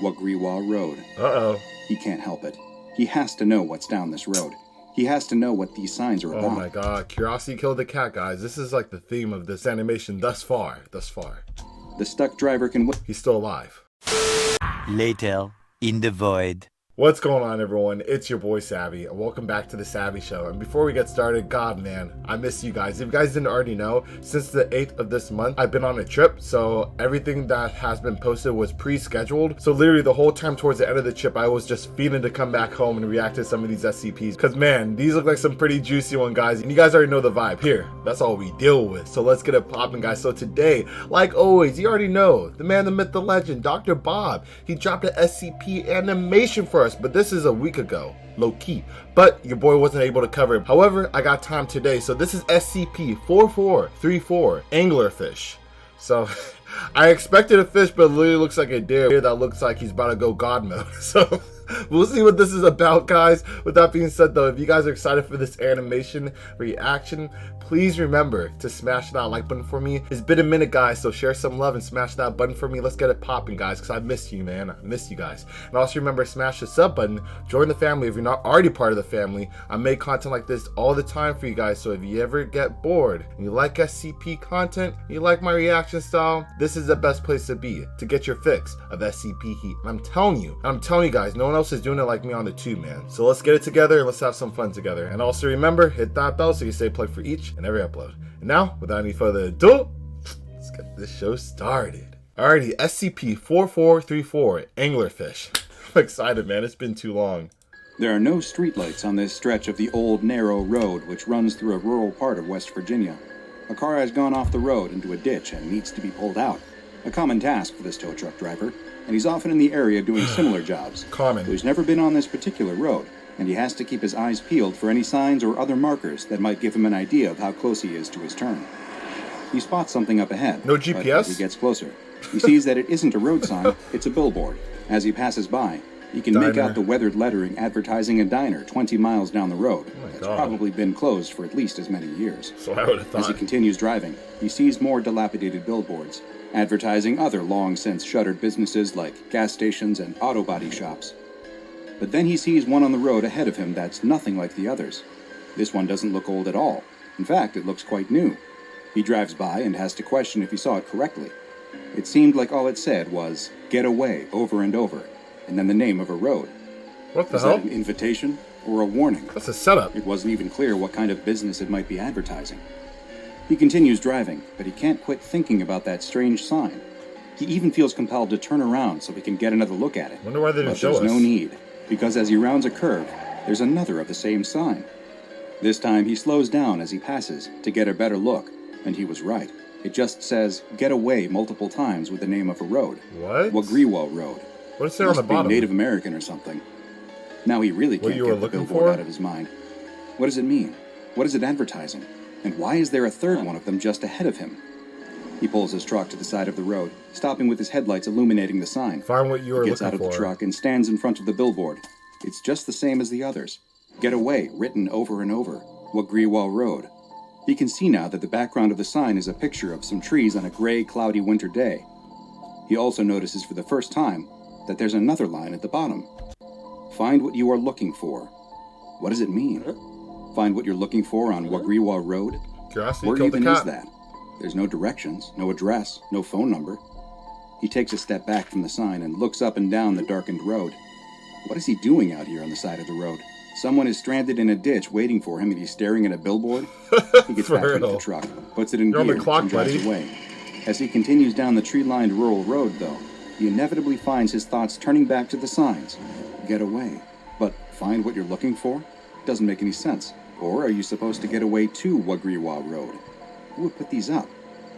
Wagriwa Road. Uh-oh. He can't help it. He has to know what's down this road. He has to know what these signs are about. Oh my god, curiosity killed the cat, guys. This is like the theme of this animation thus far. The stuck driver can... He's still alive. Later, in the void. What's going on, everyone? It's your boy Savvy, and welcome back to the Savvy Show. And before we get started, God, man, I miss you guys. If you guys didn't already know, since the 8th of this month, I've been on a trip, so everything that has been posted was pre-scheduled. So literally the whole time towards the end of the trip, I was just feeling to come back home and react to some of these SCPs. Because, man, these look like some pretty juicy one, guys. And you guys already know the vibe here. That's all we deal with. So let's get it popping, guys. So today, like always, you already know, the man, the myth, the legend, Dr. Bob. He dropped an SCP animation for us, but this is a week ago, low-key, but your boy wasn't able to cover it. However, I got time today, so this is SCP-4434, Anglerfish. So I expected a fish, but it literally looks like a deer that looks like he's about to go God mode. So we'll see what this is about, guys. With that being said, though, if you guys are excited for this animation reaction, please remember to smash that like button for me. It's been a minute, guys, so share some love and smash that button for me. Let's get it popping, guys, because I missed you, man. I missed you guys. And also remember, smash the sub button. Join the family if you're not already part of the family. I make content like this all the time for you guys, so if you ever get bored and you like SCP content, you like my reaction style, this is the best place to be to get your fix of SCP heat. And I'm telling you guys, no one else is doing it like me on the tube, man. So let's get it together and let's have some fun together. And also remember, hit that bell so you stay plugged for each and every upload. And now, without any further ado, let's get this show started. Alrighty, SCP-4434, Anglerfish. I'm excited, man. It's been too long. There are no streetlights on this stretch of the old narrow road which runs through a rural part of West Virginia. A car has gone off the road into a ditch and needs to be pulled out. A common task for this tow truck driver, and he's often in the area doing similar jobs. Common. So he's never been on this particular road, and he has to keep his eyes peeled for any signs or other markers that might give him an idea of how close he is to his turn. He spots something up ahead. No But GPS? as he gets closer, he sees that it isn't a road sign, it's a billboard. As he passes by, he can make out the weathered lettering advertising a diner 20 miles down the road. That's probably been closed for at least as many years. So I would have thought. As he continues driving, he sees more dilapidated billboards, advertising other long-since shuttered businesses like gas stations and auto body shops. But then he sees one on the road ahead of him that's nothing like the others. This one doesn't look old at all. In fact, it looks quite new. He drives by and has to question if he saw it correctly. It seemed like all it said was, "Get away," over and over, and then the name of a road. What the Is hell? that an invitation or a warning? That's a setup. It wasn't even clear what kind of business it might be advertising. He continues driving, but he can't quit thinking about that strange sign. He even feels compelled to turn around so he can get another look at it. Wonder why they didn't But show there's us. no need, because as he rounds a curve, there's another of the same sign. This time he slows down as he passes to get a better look, and he was right. It just says, "Get away," multiple times with the name of a road. What? Wagriwa Road. What is there on the Must be bottom? Native American or something. Now he really What can't you were get the looking billboard for? out of his mind. What does it mean? What is it advertising? And why is there a third one of them just ahead of him? He pulls his truck to the side of the road, stopping with his headlights illuminating the sign. Find what you were He gets looking out of for. the truck and stands in front of the billboard. It's just the same as the others. "Get away," written over and over. Wagriwa Road. He can see now that the background of the sign is a picture of some trees on a gray, cloudy winter day. He also notices for the first time that there's another line at the bottom. "Find what you are looking for." What does it mean? Find what you're looking for on Wagriwa Road? Curiosity Where killed the even is cat. that? There's no directions, no address, no phone number. He takes a step back from the sign and looks up and down the darkened road. What is he doing out here on the side of the road? Someone is stranded in a ditch waiting for him and he's staring at a billboard? He gets For back into real. the truck, puts it in You're on the gear, clock, and drives buddy. away. As he continues down the tree-lined rural road, though, he inevitably finds his thoughts turning back to the signs. Get away. But find what you're looking for? Doesn't make any sense. Or are you supposed to get away to Wagriwa Road? Who would put these up?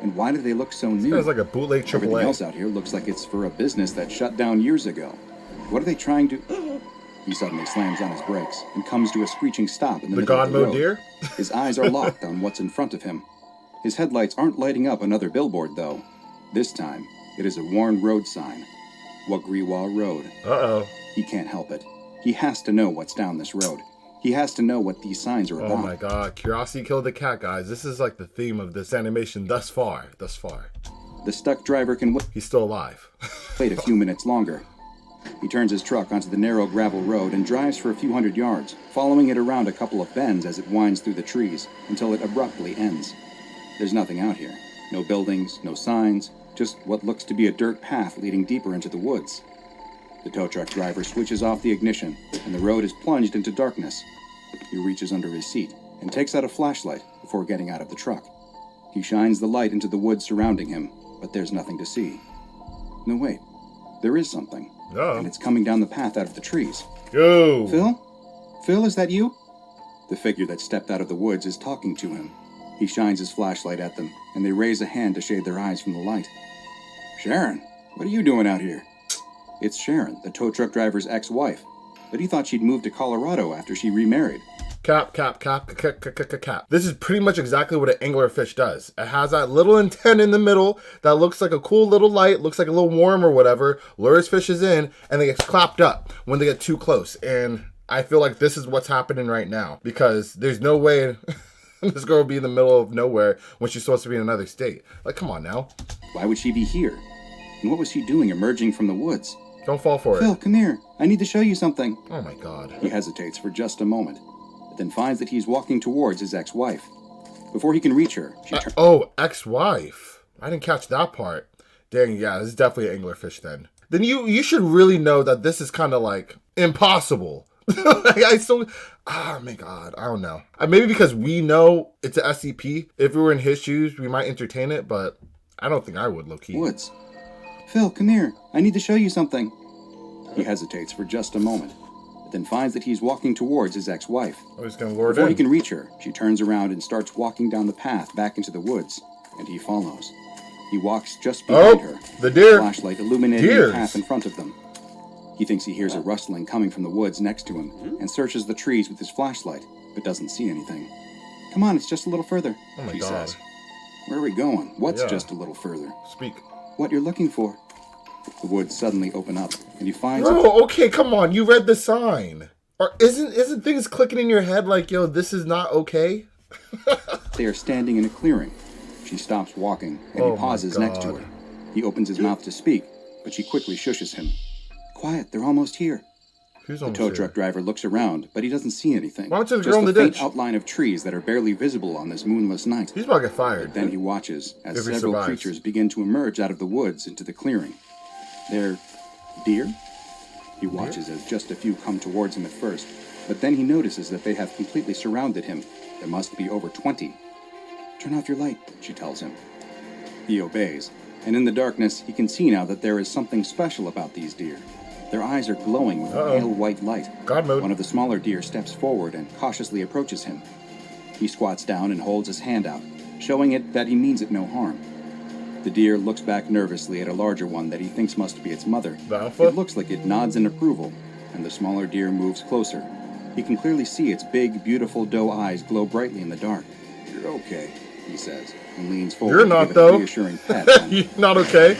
And why do they look so new? This guy's like a bootleg Everything AAA. else out here looks like it's for a business that shut down years ago. What are they trying to... He suddenly slams on his brakes and comes to a screeching stop in the The middle God of the mode road. deer? His eyes are locked on what's in front of him. His headlights aren't lighting up another billboard, though. This time, it is a worn road sign. Wagriwa Road. Uh-oh. He can't help it. He has to know what's down this road. He has to know what these signs are Oh about. my god, curiosity killed the cat, guys. This is like the theme of this animation thus far. The stuck driver can He's still alive. wait a few minutes longer. He turns his truck onto the narrow gravel road and drives for a few hundred yards, following it around a couple of bends as it winds through the trees until it abruptly ends. There's nothing out here. No buildings, no signs, just what looks to be a dirt path leading deeper into the woods. The tow truck driver switches off the ignition, and the road is plunged into darkness. He reaches under his seat and takes out a flashlight before getting out of the truck. He shines the light into the woods surrounding him, but there's nothing to see. No, wait. There is something. And it's coming down the path out of the trees. Yo! Phil? Phil, is that you? The figure that stepped out of the woods is talking to him. He shines his flashlight at them, and they raise a hand to shade their eyes from the light. Sharon, what are you doing out here? It's Sharon, the tow truck driver's ex-wife, but he thought she'd moved to Colorado after she remarried. Cap. This is pretty much exactly what an anglerfish does. It has that little antenna in the middle that looks like a cool little light, looks like a little worm or whatever, lures fishes in, and they get clapped up when they get too close. And I feel like this is what's happening right now, because there's no way this girl would be in the middle of nowhere when she's supposed to be in another state. Like, come on now. Why would she be here? And what was she doing emerging from the woods? Don't fall for it. Phil, come here. I need to show you something. Oh my God. He hesitates for just a moment, but then finds that he's walking towards his ex-wife. Before he can reach her, she turns... Oh, ex-wife. I didn't catch that part. Dang, yeah, this is definitely an anglerfish then. Then you should really know that this is kind of like impossible. Oh my God, I don't know. Maybe because we know it's an SCP. If we were in his shoes, we might entertain it, but I don't think I would, low-key. Woods. Phil, come here. I need to show you something. He hesitates for just a moment, but then finds that he's walking towards his ex-wife. Oh, he's gonna lure it Before in. he can reach her, she turns around and starts walking down the path back into the woods, and he follows. He walks just behind her, the deer. Flashlight illuminating Deers. the path in front of them. He thinks he hears a rustling coming from the woods next to him, and searches the trees with his flashlight, but doesn't see anything. Come on, it's just a little further, Oh my she God. says. Where are we going? What's Yeah. just a little further? Speak. What you're looking for. The woods suddenly open up, and he finds... Bro, okay, come on. You read the sign. Or isn't things clicking in your head like, yo, this is not okay? They are standing in a clearing. She stops walking, and Oh he my pauses next to God. her. He opens his mouth to speak, but she quickly shushes him. Quiet, they're almost here. Who's The almost tow here? truck driver looks around, but he doesn't see anything. Why don't you Just go in the the faint ditch? outline of trees that are barely visible on this moonless night. He's about to get fired. Then he watches as If he several survives. creatures begin to emerge out of the woods into the clearing. They're deer? He watches as just a few come towards him at first, but then he notices that they have completely surrounded him. There must be over 20. Turn off your light, she tells him. He obeys, and in the darkness he can see now that there is something special about these deer. Their eyes are glowing with a pale white light. God mode. One of the smaller deer steps forward and cautiously approaches him. He squats down and holds his hand out, showing it that he means it no harm. The deer looks back nervously at a larger one that he thinks must be its mother. The alpha? It looks like it nods in approval, and the smaller deer moves closer. He can clearly see its big, beautiful doe eyes glow brightly in the dark. You're okay, he says, and leans forward You're to not, give it though. a reassuring pet. on You're not okay.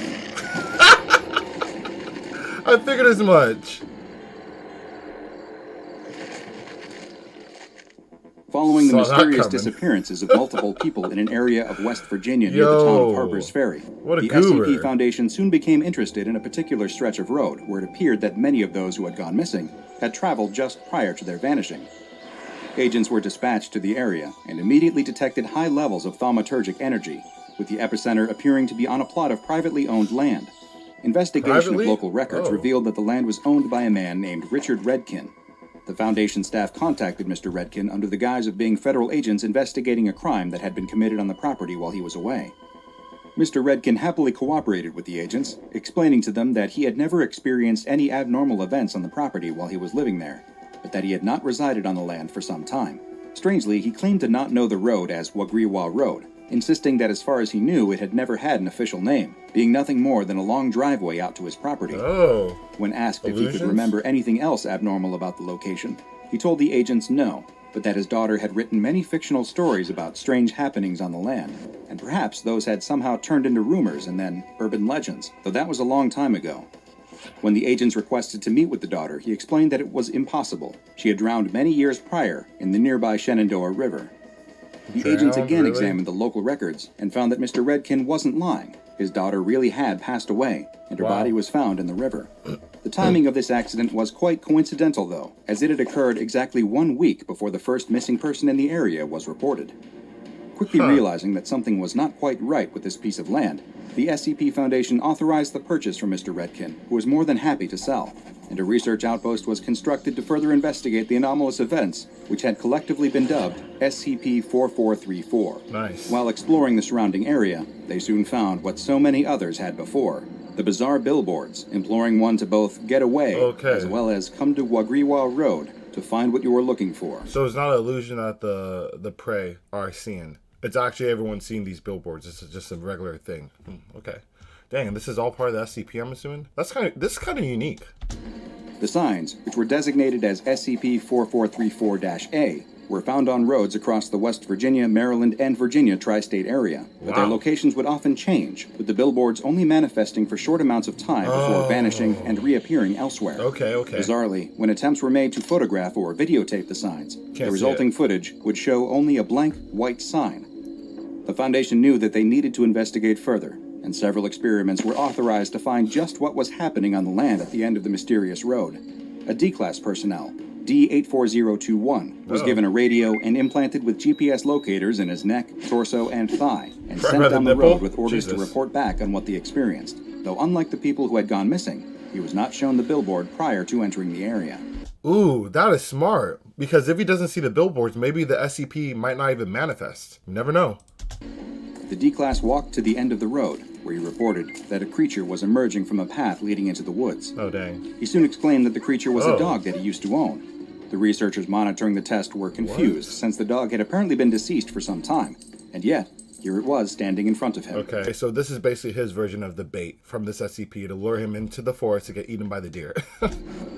I figured as much. Following the Saw that mysterious coming. disappearances of multiple people in an area of West Virginia near the town Yo, of Harper's Ferry, what a the goober. SCP Foundation soon became interested in a particular stretch of road where it appeared that many of those who had gone missing had traveled just prior to their vanishing. Agents were dispatched to the area and immediately detected high levels of thaumaturgic energy, with the epicenter appearing to be on a plot of privately owned land. Investigation Privately? of local records Oh. revealed that the land was owned by a man named Richard Redkin. The Foundation staff contacted Mr. Redkin under the guise of being federal agents investigating a crime that had been committed on the property while he was away. Mr. Redkin happily cooperated with the agents, explaining to them that he had never experienced any abnormal events on the property while he was living there, but that he had not resided on the land for some time. Strangely, he claimed to not know the road as Wagriwa Road, insisting that as far as he knew it had never had an official name, being nothing more than a long driveway out to his property. Oh. When asked if he Illusions? could remember anything else abnormal about the location, he told the agents no, but that his daughter had written many fictional stories about strange happenings on the land, and perhaps those had somehow turned into rumors and then urban legends, though that was a long time ago. When the agents requested to meet with the daughter, he explained that it was impossible. She had drowned many years prior in the nearby Shenandoah River. The agents Drowned, again really? examined the local records and found that Mr. Redkin wasn't lying. his daughter really had passed away, and her Wow. body was found in the river. The timing of this accident was quite coincidental, though, as it had occurred exactly 1 week before the first missing person in the area was reported. Quickly realizing that something was not quite right with this piece of land, the SCP Foundation authorized the purchase from Mr. Redkin, who was more than happy to sell, and a research outpost was constructed to further investigate the anomalous events, which had collectively been dubbed SCP-4434. Nice. While exploring the surrounding area, they soon found what so many others had before: the bizarre billboards, imploring one to both get away, as well as come to Wagriwa Road to find what you were looking for. So it's not an illusion that the prey are seeing. It's actually everyone seeing these billboards. This is just a regular thing. Okay. Dang, and this is all part of the SCP, I'm assuming? This is kind of unique. The signs, which were designated as SCP-4434-A, were found on roads across the West Virginia, Maryland, and Virginia tri-state area, but their locations would often change, with the billboards only manifesting for short amounts of time before vanishing and reappearing elsewhere. Okay. Bizarrely, when attempts were made to photograph or videotape the signs, the resulting footage would show only a blank white sign. The Foundation knew that they needed to investigate further, and several experiments were authorized to find just what was happening on the land at the end of the mysterious road. A D-Class personnel, D-84021, was given a radio and implanted with GPS locators in his neck, torso, and thigh, and sent down the road with orders to report back on what they experienced, though unlike the people who had gone missing, he was not shown the billboard prior to entering the area. Ooh, that is smart, because if he doesn't see the billboards, maybe the SCP might not even manifest. You never know. The D-Class walked to the end of the road, where he reported that a creature was emerging from a path leading into the woods. Oh, dang. He soon exclaimed that the creature was a dog that he used to own. The researchers monitoring the test were confused, since the dog had apparently been deceased for some time, and yet, here it was standing in front of him. Okay, so this is basically his version of the bait from this SCP to lure him into the forest to get eaten by the deer.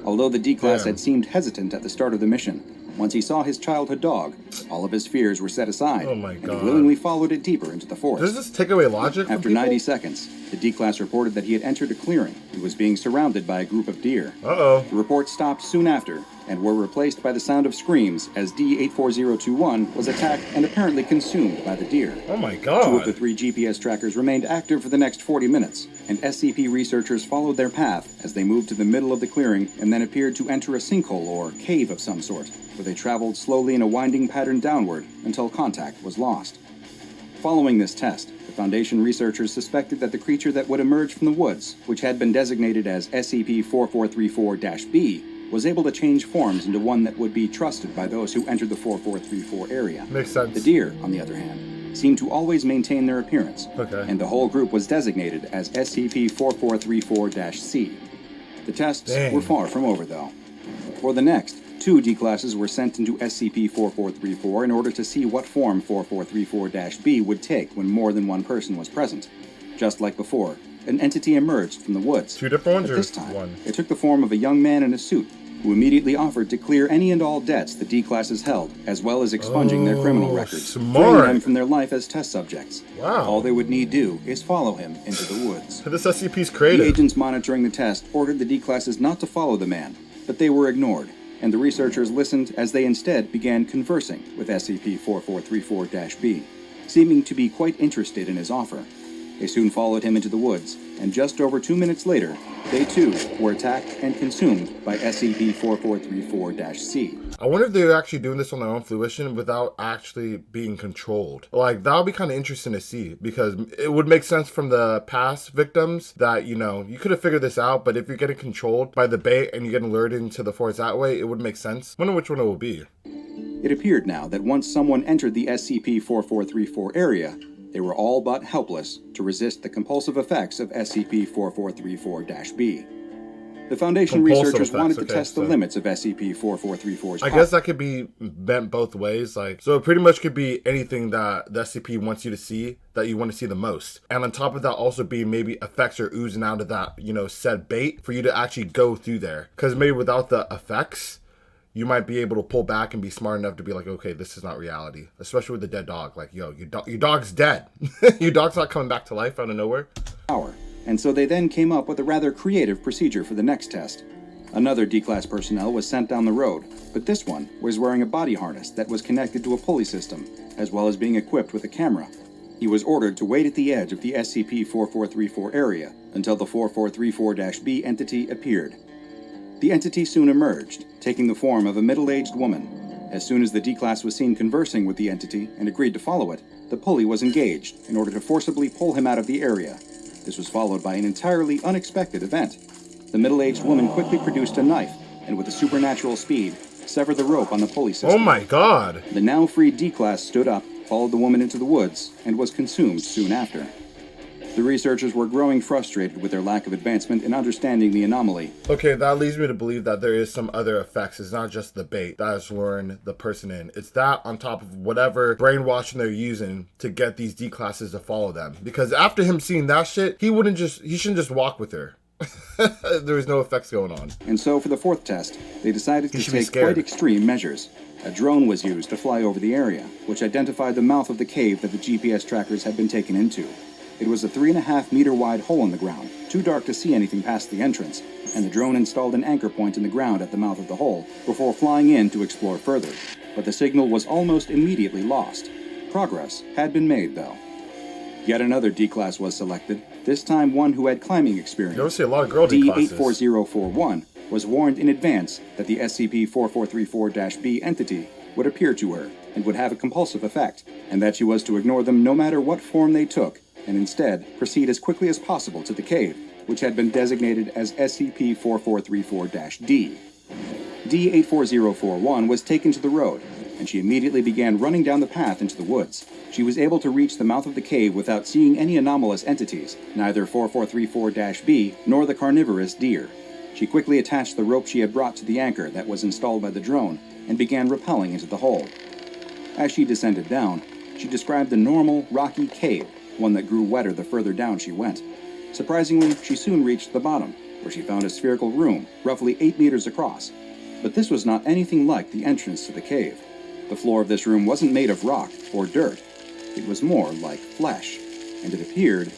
Although the D-Class had seemed hesitant at the start of the mission, once he saw his childhood dog, all of his fears were set aside, and he willingly followed it deeper into the forest. Does this take away logic After 90 seconds, the D-Class reported that he had entered a clearing and was being surrounded by a group of deer. The reports stopped soon after, and were replaced by the sound of screams as D-84021 was attacked and apparently consumed by the deer. Oh my god. 2 of the 3 GPS trackers remained active for the next 40 minutes, and SCP researchers followed their path as they moved to the middle of the clearing and then appeared to enter a sinkhole or cave of some sort, where they traveled slowly in a winding pattern downward until contact was lost. Following this test, the Foundation researchers suspected that the creature that would emerge from the woods, which had been designated as SCP-4434-B, was able to change forms into one that would be trusted by those who entered the 4434 area. Makes sense. The deer, on the other hand, seemed to always maintain their appearance, and the whole group was designated as SCP-4434-C. The tests were far from over, though. For the next, 2 D-Classes were sent into SCP-4434 in order to see what form 4434-B would take when more than one person was present. Just like before, an entity emerged from the woods. 2 different ones, but this time, one? it took the form of a young man in a suit, who immediately offered to clear any and all debts the D-Classes held, as well as expunging their criminal records, freeing them from their life as test subjects. All they would need do is follow him into the woods. This SCP's creative. The agents monitoring the test ordered the D-Classes not to follow the man, but they were ignored, and the researchers listened as they instead began conversing with SCP-4434-B, seeming to be quite interested in his offer. They soon followed him into the woods, and just over 2 minutes later, they too were attacked and consumed by SCP-4434-C. I wonder if they're actually doing this on their own fruition without actually being controlled. Like, that would be kind of interesting to see, because it would make sense from the past victims that, you know, you could have figured this out, but if you're getting controlled by the bait and you're getting lured into the forest that way, it would make sense. I wonder which one it will be. It appeared now that once someone entered the SCP-4434 area, they were all but helpless to resist the compulsive effects of SCP-4434-B. The Foundation researchers wanted to test the limits of SCP-4434's I guess that could be bent both ways. Like, so it pretty much could be anything that the SCP wants you to see that you want to see the most. And on top of that, also be maybe effects are oozing out of that, you know, said bait for you to actually go through there. Because maybe without the effects, you might be able to pull back and be smart enough to be like, okay, this is not reality. Especially with the dead dog. Like, yo, your dog's dead. Your dog's not coming back to life out of nowhere. And so they then came up with a rather creative procedure for the next test. Another D-Class personnel was sent down the road, but this one was wearing a body harness that was connected to a pulley system, as well as being equipped with a camera. He was ordered to wait at the edge of the SCP-4434 area until the 4434-B entity appeared. The entity soon emerged, taking the form of a middle-aged woman. As soon as the D-Class was seen conversing with the entity and agreed to follow it, the pulley was engaged in order to forcibly pull him out of the area. This was followed by an entirely unexpected event. The middle-aged woman quickly produced a knife and, with a supernatural speed, severed the rope on the pulley system. Oh my god! The now freed D-Class stood up, followed the woman into the woods, and was consumed soon after. The researchers were growing frustrated with their lack of advancement in understanding the anomaly. Okay, that leads me to believe that there is some other effects. It's not just the bait that is luring the person in. It's that on top of whatever brainwashing they're using to get these D-Classes to follow them. Because after him seeing that shit, he shouldn't just walk with her. There was no effects going on. And so for the fourth test, they decided to take quite extreme measures. A drone was used to fly over the area, which identified the mouth of the cave that the GPS trackers had been taken into. It was a 3.5-meter wide hole in the ground, too dark to see anything past the entrance, and the drone installed an anchor point in the ground at the mouth of the hole before flying in to explore further. But the signal was almost immediately lost. Progress had been made, though. Yet another D-Class was selected, this time one who had climbing experience. You don't see a lot of girl D-Classes. D84041 was warned in advance that the SCP-4434-B entity would appear to her and would have a compulsive effect, and that she was to ignore them no matter what form they took, and instead proceed as quickly as possible to the cave, which had been designated as SCP-4434-D. D84041 was taken to the road, and she immediately began running down the path into the woods. She was able to reach the mouth of the cave without seeing any anomalous entities, neither 4434-B nor the carnivorous deer. She quickly attached the rope she had brought to the anchor that was installed by the drone and began rappelling into the hole. As she descended down, she described the normal, rocky cave, one that grew wetter the further down she went. Surprisingly, she soon reached the bottom, where she found a spherical room, roughly 8 meters across. But this was not anything like the entrance to the cave. The floor of this room wasn't made of rock or dirt. It was more like flesh, and it appeared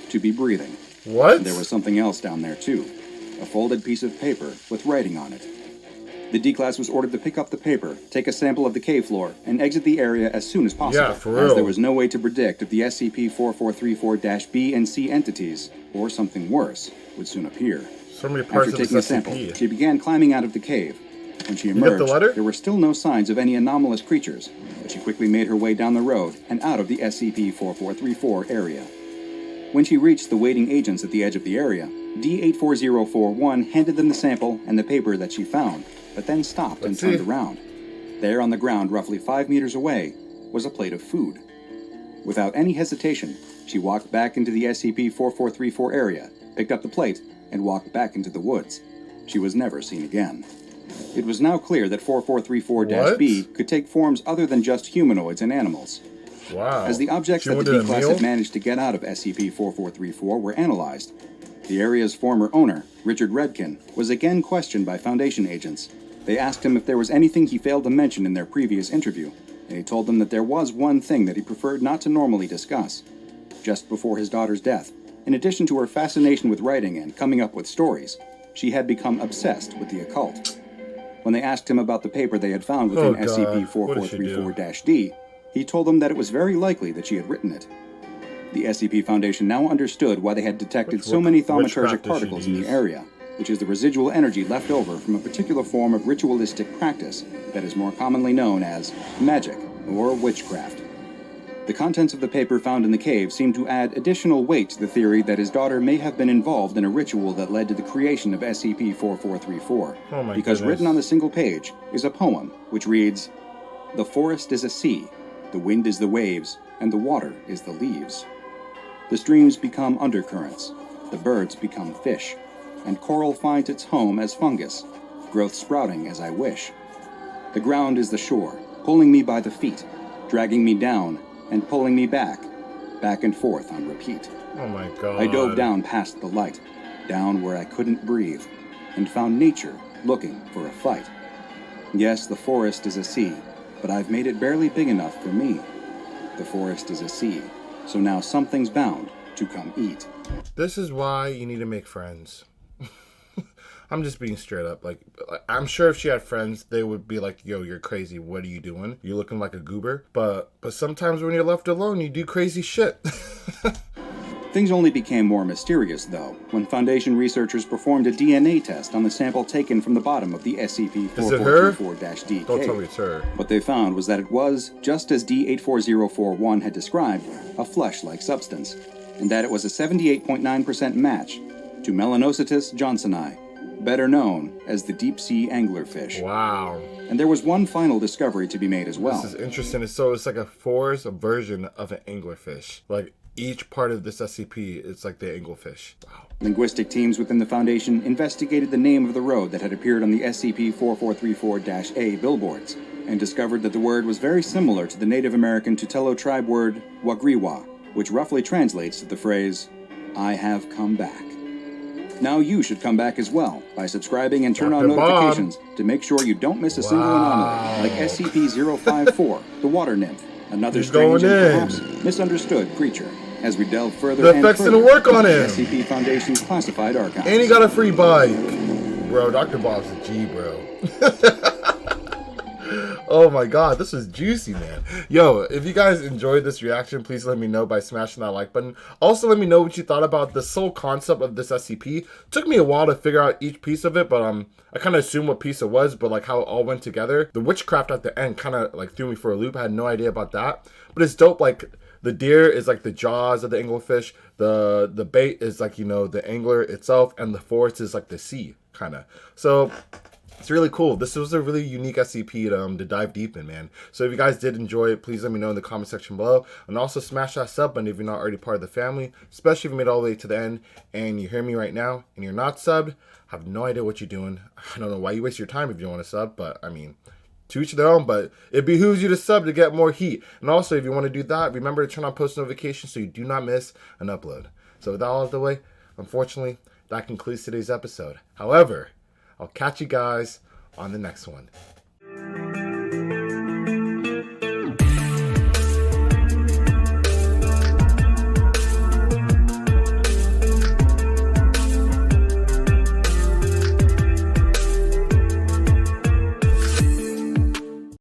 to be breathing. What? And there was something else down there, too. A folded piece of paper with writing on it. The D-Class was ordered to pick up the paper, take a sample of the cave floor, and exit the area as soon as possible. Yeah, for real. As there was no way to predict if the SCP-4434-B and C entities, or something worse, would soon appear. So many parts After of taking this a sample, SCP. she began climbing out of the cave. When she You get the emerged, letter? there were still no signs of any anomalous creatures, but she quickly made her way down the road and out of the SCP-4434 area. When she reached the waiting agents at the edge of the area, D84041 handed them the sample and the paper that she found, but then stopped and turned around. There on the ground, roughly 5 meters away, was a plate of food. Without any hesitation, she walked back into the SCP-4434 area, picked up the plate, and walked back into the woods. She was never seen again. It was now clear that 4434-B could take forms other than just humanoids and animals. Wow. As the objects that the D-Class had managed to get out of SCP-4434 were analyzed, the area's former owner, Richard Redkin, was again questioned by Foundation agents. They asked him if there was anything he failed to mention in their previous interview, and he told them that there was one thing that he preferred not to normally discuss. Just before his daughter's death, in addition to her fascination with writing and coming up with stories, she had become obsessed with the occult. When they asked him about the paper they had found within SCP-4434-D, he told them that it was very likely that she had written it. The SCP Foundation now understood why they had detected so many thaumaturgic particles in the area, which is the residual energy left over from a particular form of ritualistic practice that is more commonly known as magic or witchcraft. The contents of the paper found in the cave seemed to add additional weight to the theory that his daughter may have been involved in a ritual that led to the creation of SCP-4434. Because written on the single page is a poem which reads, "The forest is a sea, the wind is the waves, and the water is the leaves. The streams become undercurrents, the birds become fish, and coral finds its home as fungus, growth sprouting as I wish. The ground is the shore, pulling me by the feet, dragging me down, and pulling me back and forth on repeat. Oh my god. I dove down past the light, down where I couldn't breathe, and found nature looking for a fight. Yes, the forest is a sea, but I've made it barely big enough for me. The forest is a sea, so now something's bound to come eat." This is why you need to make friends. I'm just being straight up. Like, I'm sure if she had friends, they would be like, yo, you're crazy. What are you doing? You're looking like a goober. But sometimes when you're left alone, you do crazy shit. Things only became more mysterious, though, when Foundation researchers performed a DNA test on the sample taken from the bottom of the SCP-4434-DK. Don't tell me it's her. What they found was that it was, just as D84041 had described, a flesh-like substance, and that it was a 78.9% match to Melanocytus johnsoni, better known as the deep-sea anglerfish. Wow. And there was one final discovery to be made as well. This is interesting. So it's like a forest version of an anglerfish. Like, each part of this SCP is like the anglerfish. Wow. Linguistic teams within the Foundation investigated the name of the road that had appeared on the SCP-4434-A billboards, and discovered that the word was very similar to the Native American Tutelo tribe word Wagriwa, which roughly translates to the phrase, "I have come back." Now you should come back as well by subscribing and turn on notifications to make sure you don't miss a single anomaly, like SCP-054, the water nymph, another strange and perhaps misunderstood creature, as we delve further the effects didn't work on him. SCP Foundation's classified archives. And he got a free bike. Bro, Dr. Bob's a G, bro. Oh my god, this was juicy, man. Yo, if you guys enjoyed this reaction, please let me know by smashing that like button. Also, let me know what you thought about the sole concept of this SCP. Took me a while to figure out each piece of it, but I kind of assumed what piece it was, but like how it all went together. The witchcraft at the end kind of like threw me for a loop. I had no idea about that. But it's dope, like the deer is like the jaws of the anglerfish. The bait is like, you know, the angler itself, and the forest is like the sea, kind of. So it's really cool. This was a really unique SCP to dive deep in, man. So if you guys did enjoy it, please let me know in the comment section below. And also smash that sub button if you're not already part of the family, especially if you made it all the way to the end and you hear me right now and you're not subbed. I have no idea what you're doing. I don't know why you waste your time if you don't want to sub, but I mean, to each their own, but it behooves you to sub to get more heat. And also, if you want to do that, remember to turn on post notifications so you do not miss an upload. So with that all out of the way, unfortunately, that concludes today's episode. However, I'll catch you guys on the next one.